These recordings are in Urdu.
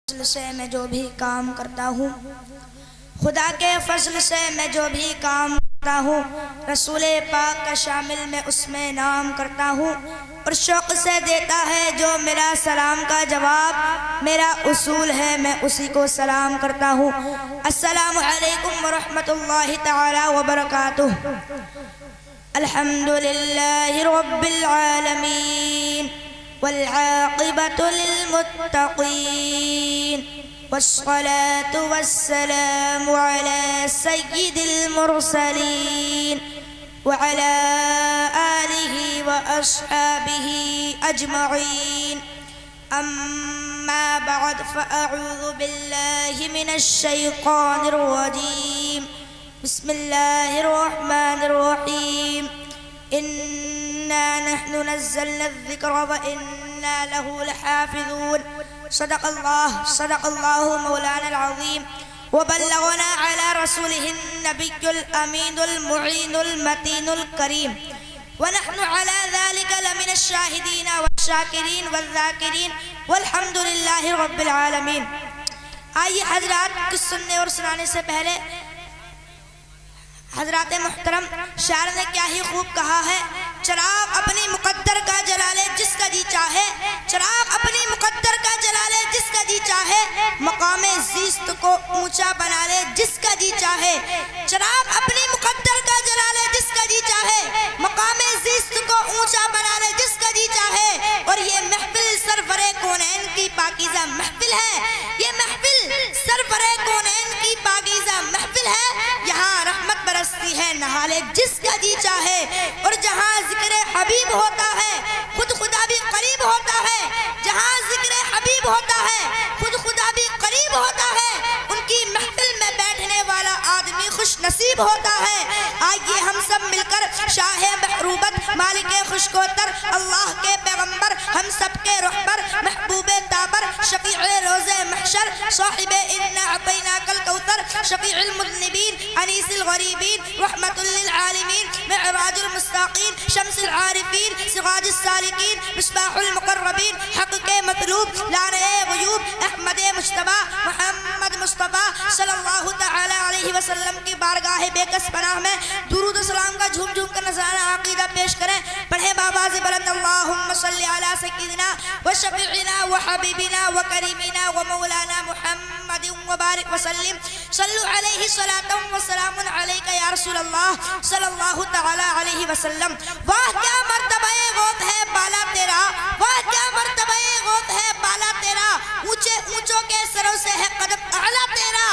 فضل سے میں جو بھی کام کرتا ہوں، خدا کے فضل سے میں جو بھی کام کرتا ہوں، رسول پاک کا شامل میں اس میں نام کرتا ہوں، اور شوق سے دیتا ہے جو میرا سلام کا جواب میرا اصول ہے، میں اسی کو سلام کرتا ہوں۔ السلام علیکم ورحمۃ اللہ تعالی وبرکاتہ۔ الحمدللہ رب العالمین والعاقبۃ للمتقین والصلاة والسلام على سید المرسلین وعلى آلہ وأصحابہ اجمعین، اما بعد فأعوذ باللہ من الشیطان الرجیم، بسم اللہ الرحمن الرحیم، انا نحن نزلنا الذکر وانا له لحافظون۔ صدق اللہ مولانا العظیم، وبلغنا على رسوله النبی الامین المعین المتین الکریم، ونحن على ذلك لمن الشاہدین والشاکرین والذاکرین والحمد للہ رب العالمین۔ آئیے حضرات، کچھ سننے اور سنانے سے پہلے حضرات محترم شاعر نے کیا ہی خوب کہا ہے، چراغ اپنی مقدر کا جلا لے جس کا جی چاہے، چراغ اپنی مقدر کا جلا لے جس کا جی چاہے، مقام زیست کو اونچا بنا لے جس کا جی چاہے، چراغ اپنی مقدر کا جلا لے جس کا جی چاہے، مقام زیست کو اونچا بنا لے جس کا جی چاہے۔ اور یہ محفل سرور کونین کی پاکیزہ محفل ہے، یہ محفل سرور کونین کی پاکیزہ محفل ہے، یہاں رحمت برستی ہے نہا لے جس کا جی چاہے۔ اور جہاں ذکر حبیب ہوتا ہے خود خدا بھی قریب ہوتا ہے، جہاں ذکر حبیب ہوتا ہے خود خدا بھی قریب ہوتا ہے، ان کی محفل میں بیٹھنے والا آدمی خوش نصیب ہوتا ہے۔ آئیے ہم سب مل کر شاہ محروبت مالک خوشگوتر اللہ کے پیغمبر ہم سب کے رہبر محبوب تابر شفیع روز محشر صاحب انا اعطیناک الکوثر شفیع المذنبین انیس الغریبین رحمت للعالمین معراج المستاقین شمس العارفین سراج السالکین مصباح المقربین حق کے مطلوب لانع غیوب احمد مجتبی محمد مصطفیٰ صلی اللہ تعالی علیہ وسلم کی بارگاہ بے کس پناہ میں درود و سلام کا جھوم جھوم کر نذرانہ عقیدہ پیش کریں۔ پڑھیں بآواز بلند اللہم صلی علی سیدنا و شفیعنا و حبیبنا و کریمنا و مولانا محمد وبارک وسلم۔ صلو علیہ صلاۃ و سلام علیک یا رسول اللہ صلی اللہ تعالی علیہ وسلم۔ واہ کیا مرتبہ غوث ہے بالا تیرا، واہ کیا مرتبہ غوث ہے بالا تیرا، اونچے اونچوں کے سروں سے ہے قدم اعلیٰ تیرا،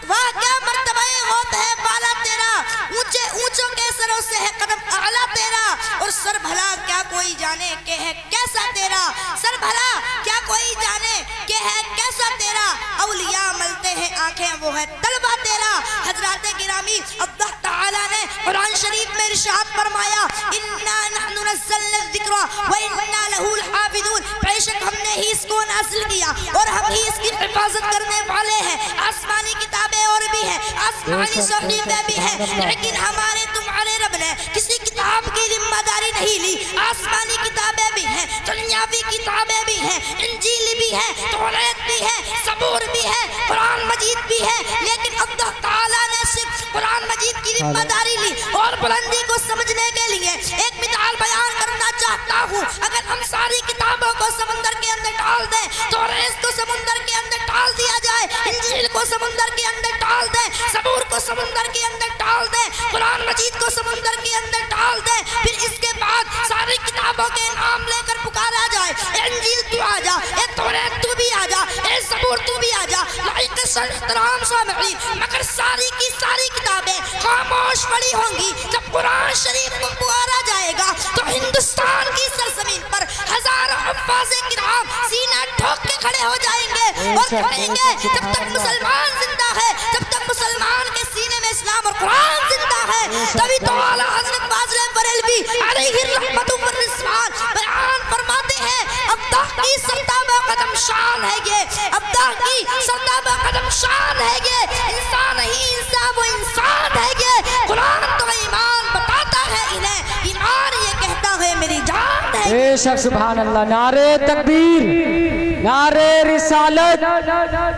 واہ کیا مرتبہ غوث ہے بالا تیرا، اونچے اونچوں کے سروں سے ہے قدم اعلیٰ تیرا، اور سر بھلا کیا کوئی جانے کہ ہے کیسا تیرا، سر بھلا کیا کوئی جانے کہ ہے کیسا تیرا، اولیاء ملتے ہیں آنکھیں وہ ہے طلبہ تیرا۔ حضرات گرامی، اللہ تعالیٰ نے قرآن شریف میں ارشاد فرمایا انا نحن نزلنا الذکر وانا لہ لحافظون، بے شک ہم نے ہی اس کو نازل کیا اور ہم ہی اس کی حفاظت کرنے والے ہیں۔ آسمانی کتابیں اور بھی ہیں، آسمانی صحیفے بھی ہیں، لیکن ہمارے تمہارے رب نے کسی کتاب کی ذمہ داری نہیں لی۔ آسمانی کتابیں بھی ہیں، دنیاوی کتابیں بھی ہیں، انجیل بھی ہے، توریت بھی ہے، زبور بھی ہے، قرآن مجید بھی ہے، لیکن اللہ تعالیٰ نے صرف قرآن مجید کی ذمہ داری لی۔ اور بلندی کو سمجھنے کے لیے ایک مثال بیان کرنا چاہتا ہوں، اگر ہم ساری کتابوں کو سمندر کے اندر ڈال دیں، توریت کو سمندر کے اندر ڈال دیا جائے، انجیل کو سمندر کے اندر ڈال دیں، زبور کو سمندر کے اندر ڈال دیں، قرآن مجید کو سمندر کے اندر ڈال دیں، پھر اس کے بعد ساری کتابوں کے نام لے کر پکارا جائے، اے انجیل تو آ جا، اے توریت تو بھی آ جا، اے زبور تو بھی آ جا، لائق احترام سامعین، مگر ساری کی ساری کتابیں خاموش پڑی ہوں گی۔ جب قرآن شریف کو پکارا جائے گا تو ہندوستان کی سرزمین پر ہزاروں حفاظ کرام سینہ ٹھوک کے کھڑے ہو جائیں گے اور کہیں گے جب تک مسلمان زندہ ہے، جب تک مسلمان کے سینے میں اسلام اور قرآن زندہ ہے، تبھی تو اعلیٰ حضرت فاضل بریلوی علیہ الرحمۃ والرضوان بیان فرماتے ہیں اللہ کی سرتابہ قدم شان ہے یہ، اللہ کی سرتابہ قدم شان ہے یہ، انسان ہی انسان وہ انسان ہے یہ، قرآن تو ایمان بتاتا ہے انہیں، ایمان یہ کہتا ہے میری جان ہے۔ بے شک سبحان اللہ، نعرہ تکبیر۔ نعرہ رسالت،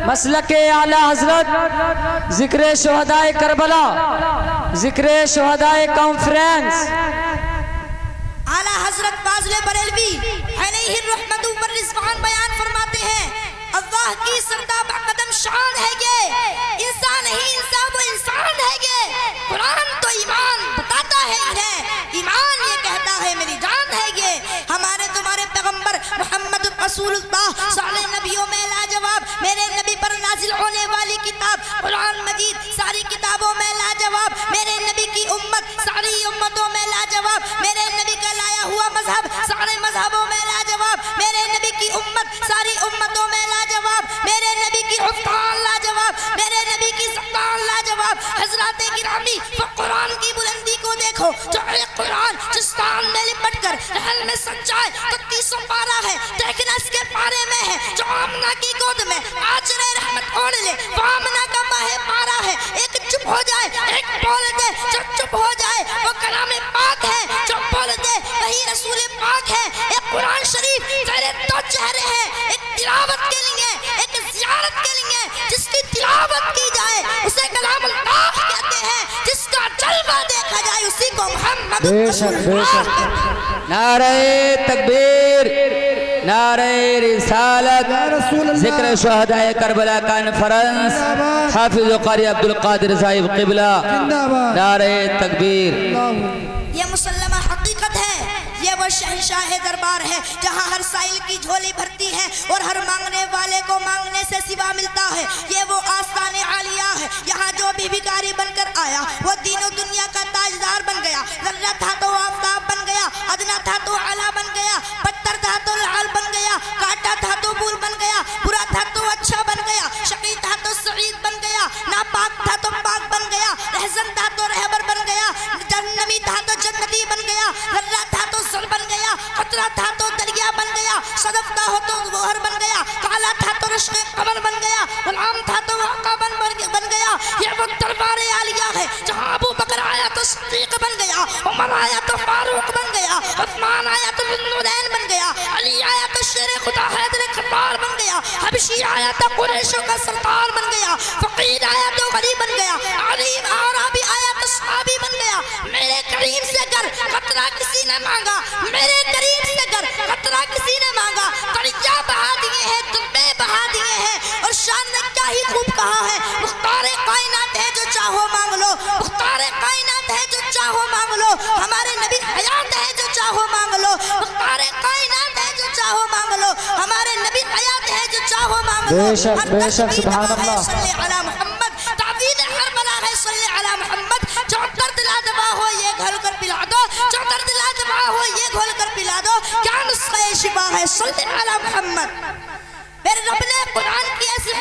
مسلک اعلی حضرت، ذکر شہدائے کربلا، ذکر شہدائے کانفرنس۔ اعلی حضرت فاضل بریلوی علیہ الرحمت والرضوان بیان فرماتے ہیں، اللہ کی سرداب قدم شان ہے یہ، انسان ہی انسان وہ انسان ہے یہ، قرآن تو ایمان بتاتا ہے انہیں، ایمان یہ کہتا ہے میری جان ہے یہ، ہمارے تمہارے پیغمبر محمد رسول اللہ سارے نبیوں میں لاجواب، میرے نبی پر نازل ہونے والی کتاب قرآن مجید ساری کتابوں میں لاجواب، میرے نبی کی امت ساری امتوں میں لاجواب، میرے نبی کا لایا ہوا مذہب سارے مذہبوں میں لاجواب، میرے نبی کی امت ساری امتوں میں لاجواب، میرے نبی کی حفظان لاجواب، میرے نبی کی زبان لاجواب۔ حضرات گرامی قرآن کی بلندی کو دیکھو، جو ایک قرآن جستان میں لپٹ کر رحل میں سجائے 33 پارہ ہے، دیکھنا اس کے پارے میں ہے، جو آمنہ کی گود میں آچر رحمت اوڑھ لے، وہ آمنہ کا ماہ پارہ ہے، ایک چپ ہو جائے ایک بول دے، جو چپ ہو جائے وہ کلام پاک ہے، جو بول دے وہی رسول پاک ہے۔ ایک قرآن شریف تیرے دو چہرے ہیں، ایک تلاوت کے لیے ایک زیارت کے لیے، جس کی تلاوت کی جائے اسے کلام اللہ کہتے ہیں، جس کا جلوہ دیکھا جائے اسی کو محمد رسول اللہ۔ نعرہ تکبیر، نعرہ رسالت، ذکر شہدائے کربلا کانفرنس، حافظ قاری عبدالقادر صاحب قبلہ، نعرہ تکبیر۔ یہ مسلمہ حقیقت ہے، یہ وہ شہنشاہ دربار ہے جہاں ہر سائل کی جھولی بھرتی ہے اور ہر مانگنے والے کو مانگنے سے سوا ملتا ہے، یہ وہ آستان عالیہ ہے، یہاں جو بھی بھکاری بن کر آیا وہ دین و دنیا کا تاجدار بن گیا، ذرہ تھا تو آفتاب بن گیا، ادنا تھا تو اعلیٰ بن گیا، پتھر تھا تو لعل بن گیا، کاٹا تھا تو پھول بن گیا، برا تھا تو اچھا بن گیا، شقی تھا تو سعید بن گیا، ناپاک تھا تو پاک بن گیا، رہزن تھا تو رہبر بن گیا، جہنمی تھا تو جنتی بن گیا، ذرہ تھا تو سر بن گیا، قطرہ تھا تو دریا بن گیا، صدف کا ہو تو گوہر بن گیا، کالا تھا تو رشق قمر بن گیا، غلام تھا تو آقا بن گیا۔ یہ وہ دربار عالیہ ہے جہاں ابو بکر آیا تو صدیق بن گیا، عمر آیا تو فاروق بن گیا، عثمان آیا تو ذوالنورین بن گیا، علی آیا تو شیر خدا حیدر خطار بن گیا، حبشی آیا تو قریشوں کا سردار بن گیا، فقیر آیا تو غریب بن گیا، علیم عربی آیا تو صحابی بن گیا۔ میرے کریم سے گر قطرہ کسی نے مانگا، میرے کریم سے گر قطرہ کسی نے مانگا، دریا بہا دیے ہیں تمہیں بہا دیے ہیں، اور شان نے کیا ہی خوب کہا ہے، مختار کائنات ہے جو چاہو مانگ لو، مختار کائنات ہے جو چاہو مانگ لو، ہمارے نبی حیات ہے جو چاہو مانگ لو، مختار کائنات ہے جو چاہو مانگ لو، ہمارے نبی حیات ہے جو چاہو مانگ لو۔ بے شک بے شک، سبحان اللہ۔ صلی علی محمد، تعویذ ہر بلا ہے صلی علی محمد، جو درد لا دوا ہو یہ گھول کر پلا دو، جو درد لا دوا ہو یہ گھول کر پلا دو، کیا نسخہ شفا ہے صلی علی محمد۔ پھر رب نے قرآن کی ایسی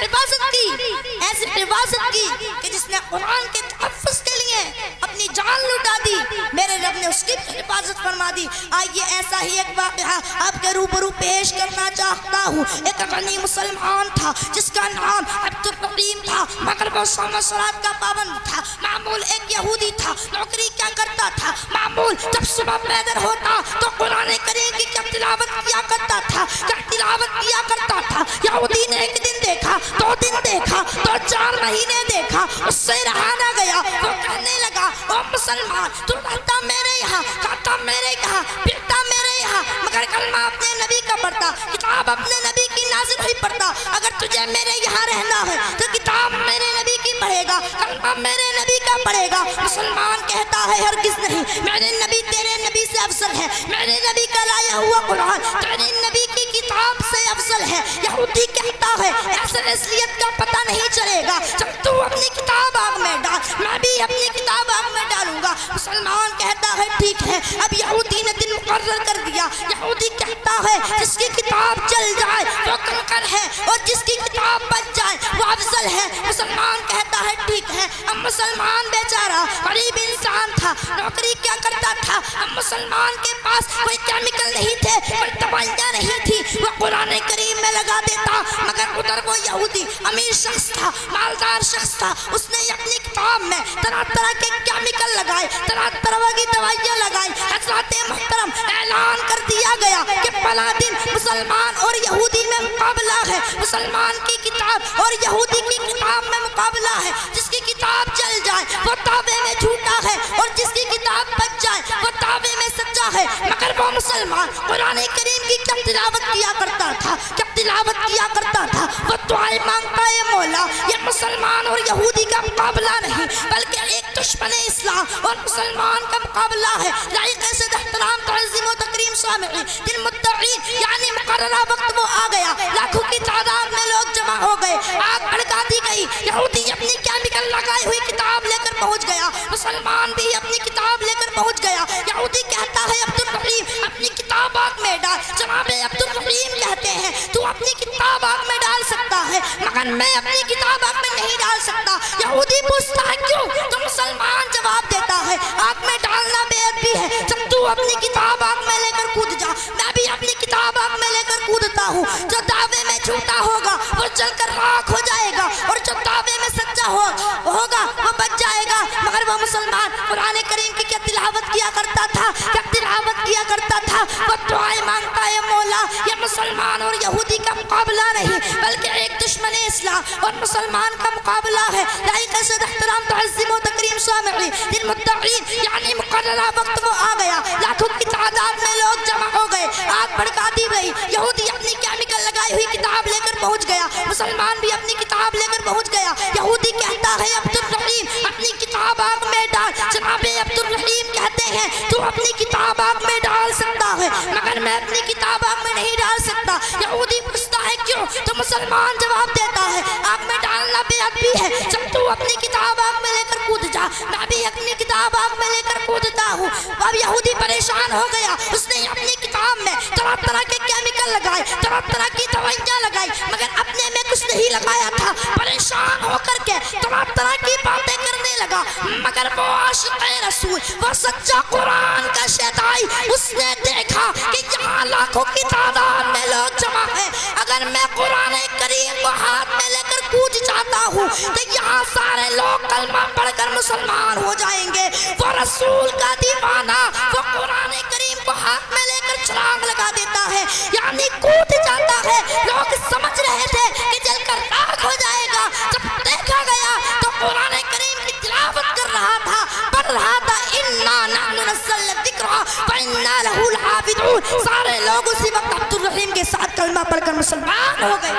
حفاظت کی کہ جس نے قرآن کے تحفظ کے لیے اپنی جان لٹا دی، میرے رب نے اس کی حفاظت فرما دی۔ آئیے ایسا ہی ایک واقعہ آپ کے روبرو پیش کرنا چاہتا ہوں۔ ایک غنی مسلمان تھا جس کا نام عبد الرحیم تھا، مگر وہ صوم و صلات کا پابند تھا۔ معمول ایک یہودی تھا، نوکری کیا کرتا تھا؟ معمول جب صبح پیدر ہوتا تو قرآن کریم کی کیا تلاوت کیا کرتا تھا، کیا تلاوت کیا کرتا تھا۔ یہودی نے ایک دن دیکھا، 2 دن دیکھا، 2-4 مہینے دیکھا، اس سے رہا نہ گیا۔ وہ کہنے لگا، او مسلمان، تو رہتا میرے یہاں، کھاتا میرے یہاں، پیتا میرے یہاں، مگر کلمہ اپنے نبی کا پڑھتا، کتاب اپنے نبی کی نازل ہوئی پڑھتا۔ اگر تجھے میرے یہاں رہنا ہے تو کتاب میرے نبی کی پڑھے گا، کلمہ میرے نبی کا پڑھے گا۔ مسلمان کہتا ہے ہرگز نہیں، میرے نبی تیرے نبی سے افضل ہے، میرے نبی کا لایا ہوا قرآن تیرے نبی کی کتاب سے افضل ہے۔ یہودی کہتا ہے ایسے اصلیت کا پتہ نہیں چلے گا، جب تو اپنی کتاب آگ میں ڈال میں بھی اپنی کتاب آگ میں ڈالوں گا۔ مسلمان کہتا ہے ٹھیک ہے۔ اب یہودی نے دن مقرر کر دیا۔ یہودی کہتا ہے جس کی کتاب چل جائے وہ کنکر ہے اور جس کی کتاب بچ جائے وہ افضل ہے۔ مسلمان کہتا ہے ٹھیک ہے۔ اب مسلمان بیچارہ غریب انسان تھا، نوکری کیا کرتا تھا؟ اب مسلمان کے پاس کوئی کیمیکل نہیں تھے، کوئی دوائیاں نہیں تھی، وہ قرآن کریم میں لگا دیتا۔ مگر ادھر وہ یہودی امیر شخص تھا، مالدار شخص تھا، اس نے اپنی کتاب میں طرح طرح کے کیمیکل لگائے، طرح طرح کی دوائیاں لگائی۔ حضرات محترم اعلان کر دیا گیا کہ فلاں دن مسلمان اور یہودی میں مقابلہ ہے، مسلمان کی کتاب اور یہودی کی کتاب میں مقابلہ ہے۔ جس کی کتاب چل جائے وہ دعوے میں جھوٹا ہے، اور جس کی کتاب بچ جائے وہ دعوے میں سچا ہے۔ مگر وہ مسلمان قرآن کریم کی کب تلاوت کیا کرتا تھا، کب تلاوت کیا کرتا تھا، وہ دعائیں مانگتا ہے مولا یہ مسلمان اور یہودی کا مقابلہ نہیں بلکہ ایک دشمن اسلام اور مسلمان کا مقابلہ ہے۔ لائق سے احترام تعظیم و تکریم سامعین، دن مدعین یعنی مقررہ وقت وہ آ گیا، لاکھوں کی تعداد میں لوگ جمع ہو گئے، آگ بھڑکا دی گئی۔ یہودی اپنی کیمیکل لگائی ہوئی کتاب لے کر پہنچ گیا، مسلمان بھی اپنی کتاب لے کر پہنچ گیا۔ یہودی کہتا ہے عبدالرحیم اپنی کتاب آگ میں ڈال، جناب عبدالرحیم کہتے ہیں تو اپنی کتاب آگ میں ڈال سکتا ہے مگر میں اپنی کتاب آگ میں نہیں ڈال سکتا۔ یہودی پوچھتا ہے کیوں؟ تو مسلمان جواب دیتا ہے آگ میں ڈالنا بے ادبی ہے، جب تو اپنی کتاب آگ میں لے کر کود جا، میں بھی اپنی کتاب آگ میں لے کر کودتا ہوں۔ جو دعوے میں جھوٹا ہوگا وہ جل کر راکھ ہو جائے گا، اور جو دعوے میں سچا ہوگا وہ بچ جائے گا۔ مگر وہ مسلمان قرآن کریم کی کیا تلاوت کیا کرتا تھا، کیا تلاوت کیا کرتا تھا، وہ دعائیں مانگتا ہے مولا یہ مسلمان اور یہودی کا مقابلہ نہیں بلکہ ایک دشمن اسلام اور مسلمان کا مقابلہ ہے۔ لائق سے احترام تعظیم و تکریم سامعین، دن مدعین یعنی مقررہ وقت وہ آ گیا، لاکھوں کی تعداد میں لوگ جمع ہو گئے، آگ بھڑکا دی گئی۔ یہودی اپنی کیمیکل لگائی ہوئی کتاب لے کر پہنچ گیا، مسلمان بھی اپنی کتاب لے کر پہنچ گیا۔ یہودی کہتا ہے عبدالرحیم اپنی کتاب آگ میں ڈال، جناب عبدالرحیم کہتے ہیں تو اپنی کتاب آگ میں ڈال سکتا ہے مگر میں اپنی کتاب آگ میں نہیں ڈال سکتا۔ یہودی پوچھتا ہے کیوں؟ تو مسلمان جواب دیتا ہے آگ میں ڈالنا بے ادبی ہے، جب تو اپنی کتاب آگ میں لے کر کود جا، میں بھی اپنی کتاب آگ میں لے کر کودتا ہوں۔ اب یہودی پریشان ہو گیا، اس نے اپنی کتاب میں طرح طرح کے کیمیکل لگائے، طرح طرح کی دوائیاں لگائی مگر اپنے میں کچھ نہیں لگایا تھا۔ پریشان ہو کر کے طرح طرح کی باتیں کرنے لگا مگر وہ عاشق رسول، وہ سچا قرآن کا شیدائی، اس نے دیکھا کہ یہاں لاکھوں کی تعداد میں لوگ جمع ہیں، اگر میں قرآن کریم کو ہاتھ میں لے کر کود جاتا ہوں تو یہاں سارے لوگ کلمہ پڑھ کر مسلمان ہو جائیں گے۔ وہ رسول کا دیوانہ وہ قرآن کریم کو ہاتھ میں لے کر چھلانگ لگا دیتا ہے یعنی کود جاتا ہے۔ لوگ سمجھ رہے تھے کہ جل کر راکھ ہو جائے گا، جب دیکھا گیا تو قرآن کریم کی تلاوت کر رہا تھا، پڑھ رہا تھا اِنَّا نَحْنُ نَزَّلْنَا الذِّكْرَ وَإِنَّا لَهُ لَحَافِظُونَ۔ سارے لوگ اسی وقت عبدالرحیم کے ساتھ کلمہ پڑھ کر مسلمان ہو گئے۔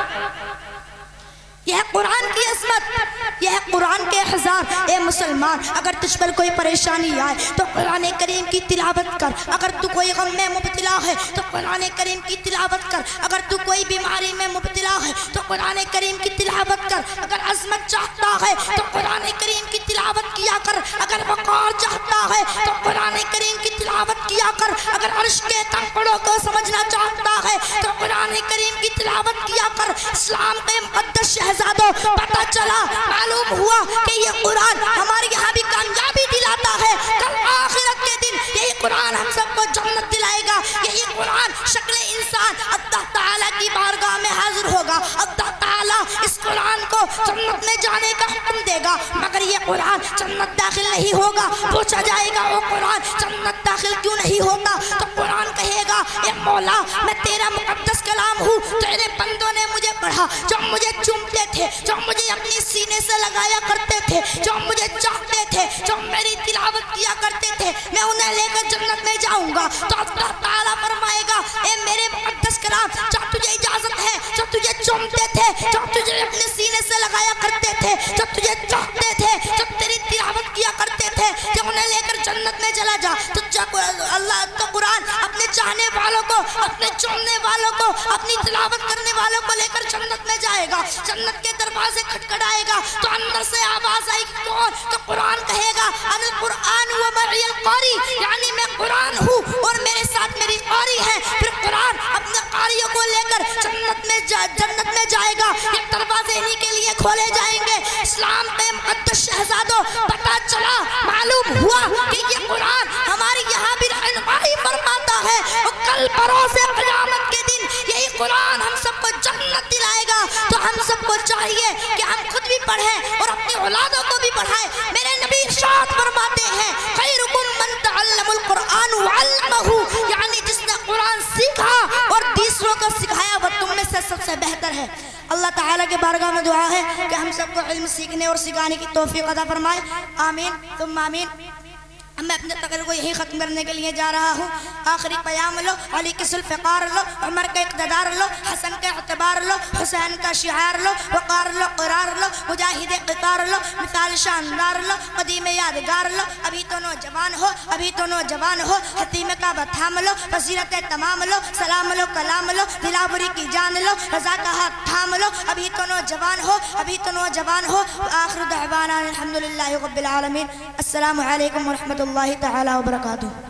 یہ ہے قرآن کی عظمت، یہ ہے قرآن کے احزار۔ اے مسلمان اگر تجھ پر کوئی پریشانی آئے تو قرآن کریم کی تلاوت کر، اگر تو کوئی غم میں مبتلا ہے تو قرآن کریم کی تلاوت کر، اگر تو کوئی بیماری میں مبتلا ہے تو قرآن کریم کی تلاوت کر، اگر عظمت چاہتا ہے تو قرآن کریم کی تلاوت کیا کر، اگر وقار چاہتا ہے تو قرآن کریم کی تلاوت کیا کر، اگر عرش کے تنکڑوں کو سمجھنا چاہتا ہے تو قرآن کریم کی تلاوت کیا کر۔ اسلام کے مقدس شہزادوں پتہ چلا، معلوم ہوا کہ یہ قرآن ہمارے یہاں بھی کامیابی دلاتا ہے، کل آخرت کے دن یہی قرآن ہم سب کو جنت دلائے گا۔ یہی قرآن شکل انسان اللہ تعالیٰ کی بارگاہ میں حاضر ہوگا، اللہ تعالیٰ اس قرآن کو جنت میں جانے کا حکم دے گا مگر یہ قرآن جنت داخل نہیں ہوگا۔ پوچھا جائے گا وہ قرآن جنت داخل کیوں نہیں ہوتا؟ تو قرآن کہے گا اے مولا میں تیرا مقدس کلام ہوں، تیرے بندوں نے مجھے پڑھا، جو مجھے چومتے تھے، جو مجھے اپنی سینے سے لگایا کرتے تھے، جو مجھے چاہتے تھے، جو میری تلاوت کیا کرتے تھے، میں انہیں لے کر جنت میں جاؤں گا۔ تو اللہ تعالیٰ فرمائے گا اے میرے مقدس کلام جو تجھے اجازت ہے، جو تجھے چومتے تھے، جو تجھے اپنے سینے سے لگایا کرتے تھے، جو تجھے چاہتے تھے، جو تیری تلاوت کیا کرتے تھے، جو انہیں لے کر جنت میں چلا جا۔ تو اللہ تو قرآن اپنے چاہنے والوں کو، اپنے چومنے والوں کو، اپنی تلاوت کرنے والوں کو لے کر جنت میں جائے گا۔ جنت کے دروازے کھٹکھٹائے گا تو اندر سے آواز آئی کون؟ تو قرآن کہے گا ان القرآن و معی القاری، یعنی میں قرآن ہوں اور میرے ساتھ میری قاری ہے۔ پھر قرآن اپنے قاریوں کو لے کر جنت میں جائے گا، یہ دروازے انہی کے لیے کھولے جائیں گے۔ اسلام کے مقدس شہزادوں پتہ چلا، معلوم ہوا کہ یہ قرآن ہمارے یہاں بھی رہنمائی فرماتا ہے اور کل بروز قیامت کے دن یہی قرآن ہم سب کو جنت دلائے گا۔ تو ہم سب کو چاہیے کہ ہم خود بھی پڑھیں اور اپنی اولادوں کو بھی پڑھائیں۔ ہے۔ اللہ تعالیٰ کے بارگاہ میں دعا ہے کہ ہم سب کو علم سیکھنے اور سکھانے کی توفیق عطا فرمائے، آمین ثم آمین۔ میں اپنے تقریر کو یہی ختم کرنے کے لیے جا رہا ہوں۔ آخری پیام لو، علی کے سلفقار لو، عمر کا اقتدار لو، حسن کا اعتبار لو، حسین کا شعار لو، وقار لو، قرار لو، مجاہد قطار لو، مثال شاندار لو، قدیم یادگار لو، ابھی تو نوجوان ہو، ابھی تو نوجوان ہو، حتیم کا بتھام لو، بصیرت تمام لو، سلام لو، کلام لو، دلاوری کی جان لو، رضا کا ہاتھ تھام لو، ابھی تو نوجوان ہو، ابھی تو نوجوان ہو۔ آخر دعوانا الحمدللہ رب العالمین۔ السلام علیکم ورحمۃ اللہ تعالی وبرکاتہ۔